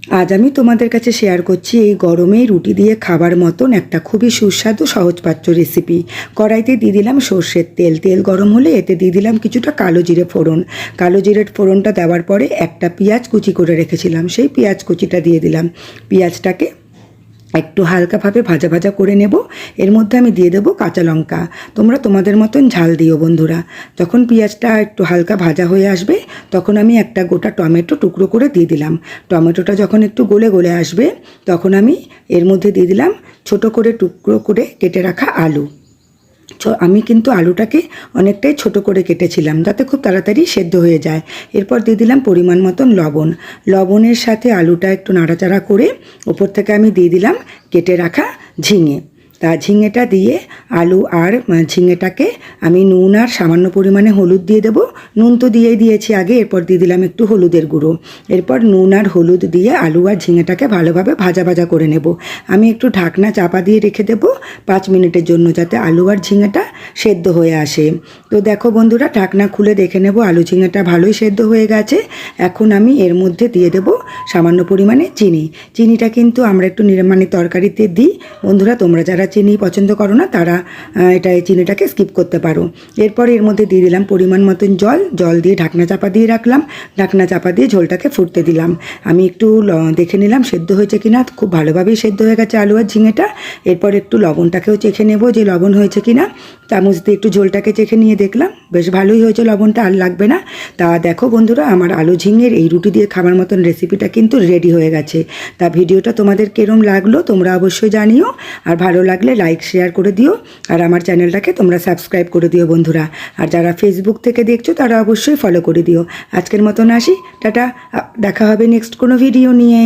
আজ আমি তোমাদের কাছে শেয়ার করছি এই গরমে রুটি দিয়ে খাবার মতন একটা খুবই সুস্বাদু সহজপাচ্য রেসিপি। কড়াইতে দিয়ে দিলাম সর্ষের তেল। তেল গরম হলে এতে দিয়ে দিলাম কিছুটা কালো জিরে ফোড়ন। কালো জিরের ফোড়নটা দেওয়ার পরে একটা পেঁয়াজ কুচি করে রেখেছিলাম, সেই পেঁয়াজ কুচিটা দিয়ে দিলাম। পেঁয়াজটাকে একটু হালকাভাবে ভাজা ভাজা করে নেব। এর মধ্যে আমি দিয়ে দেবো কাঁচা লঙ্কা। তোমরা তোমাদের মতন ঝাল দিও বন্ধুরা। যখন পেঁয়াজটা একটু হালকা ভাজা হয়ে আসবে তখন আমি একটা গোটা টমেটো টুকরো করে দিয়ে দিলাম। টমেটোটা যখন একটু গলে গলে আসবে তখন আমি এর মধ্যে দিয়ে দিলাম ছোট করে টুকরো করে কেটে রাখা আলু। আমি কিন্তু আলুটাকে অনেকটাই ছোট করে কেটেছিলাম যাতে খুব তাড়াতাড়ি সেদ্ধ হয়ে যায়। এরপর দিয়ে দিলাম পরিমাণ মতন লবণ। লবণের সাথে আলুটা একটু নাড়াচাড়া করে ওপর থেকে আমি দিয়ে দিলাম কেটে রাখা ঝিঙে। তা ঝিঙেটা দিয়ে আলু আর ঝিঙেটাকে আমি নুন আর সামান্য পরিমাণে হলুদ দিয়ে দেবো। নুন তো দিয়েই দিয়েছি আগে, এরপর দিয়ে দিলাম একটু হলুদের গুঁড়ো। এরপর নুন আর হলুদ দিয়ে আলু আর ঝিঙেটাকে ভালোভাবে ভাজা ভাজা করে নেব। আমি একটু ঢাকনা চাপা দিয়ে রেখে দেবো 5 মিনিটের জন্য, যাতে আলু আর ঝিঙেটা সেদ্ধ হয়ে আসে। তো দেখো বন্ধুরা, ঢাকনা খুলে দেখে নেব আলু ঝিঙেটা ভালোই সেদ্ধ হয়ে গেছে। এখন আমি এর মধ্যে দিয়ে দেব সামান্য পরিমাণে চিনি। চিনিটা কিন্তু আমরা একটু তরকারিতে দিই বন্ধুরা। তোমরা যারা চিনি পছন্দ করো না তারা এই চিনিটাকে স্কিপ করতে পারো। এরপর এর মধ্যে দিয়ে দিলাম পরিমাণ মতন জল দিয়ে ঢাকনা চাপা দিয়ে রাখলাম। ঢাকনা চাপা দিয়ে ঝোলটাকে ফুটতে দিলাম। আমি একটু দেখে নিলাম সেদ্ধ হয়েছে কিনা। খুব ভালোভাবেই সেদ্ধ হয়ে গেছে আলু আর ঝিঙেটা। এরপর একটু লবণটাকেও চেখে নেব যে লবণ হয়েছে কিনা। চামচ দিয়ে একটু ঝোলটাকে চেখে নিয়ে দেখলাম বেশ ভালোই হয়েছে, লবণটা আর লাগবে না। তা দেখো বন্ধুরা, আমার আলু ঝিঙের এই রুটি দিয়ে খাবার মতন রেসিপিটা কিন্তু রেডি হয়ে গেছে। তা ভিডিওটা তোমাদের কেরম লাগলো তোমরা অবশ্যই জানিও। আর ভালো লাগলে লাইক শেয়ার করে দিও। আর আমার চ্যানেলটাকে তোমরা সাবস্ক্রাইব করে দিও বন্ধুরা। আর যারা ফেসবুক থেকে দেখছো তারা অবশ্যই ফলো করে দিও। আজকের মতন আসি, টাটা। দেখা হবে নেক্সট কোনো ভিডিও নিয়ে।